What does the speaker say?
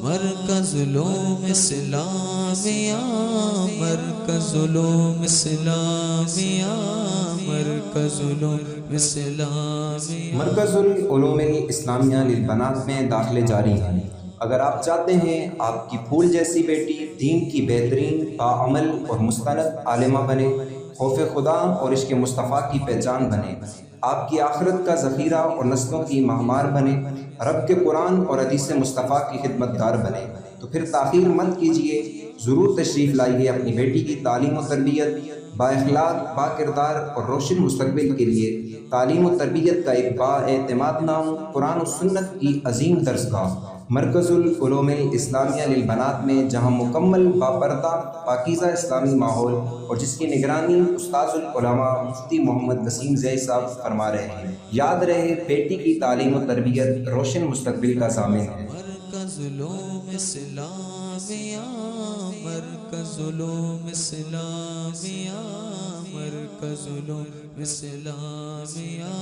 مرکز-ul-Oloomil اسلامیہ، مرکز-ul-Oloomil اسلامیہ، مرکز-ul-Oloomil اسلامیہ۔ مرکز-ul-Oloomil اسلامیہ للبنات میں داخلے جاری ہیں۔ اگر آپ چاہتے ہیں آپ کی پھول جیسی بیٹی دین کی بہترین باعمل اور مستند عالمہ بنے، خوف خدا اور عشق مصطفیٰ کی پہچان بنے، آپ کی آخرت کا ذخیرہ اور نسلوں کی مہمار بنے، رب کے قرآن اور حدیث مصطفیٰ کی خدمت گار بنے، تو پھر تاخیر مت کیجیے، ضرور تشریف لائیے اپنی بیٹی کی تعلیم و تربیت، با اخلاق، با کردار اور روشن مستقبل کے لیے تعلیم و تربیت کا ایک با اعتماد نام قرآن و سنت کی عظیم درسگاہ مرکز-ul-Oloomil اسلامیہ للبنات میں، جہاں مکمل باپردہ پاکیزہ اسلامی ماحول اور جس کی نگرانی استاذ العلماء مفتی محمد وسیم زیائی صاحب فرما رہے ہیں۔ یاد رہے، بیٹی کی تعلیم و تربیت روشن مستقبل کا ضامن ہے۔ مرکز-ul-Oloomil اسلامیہ، مرکز-ul-Oloomil اسلامیہ، مرکز-ul-Oloomil اسلامیہ۔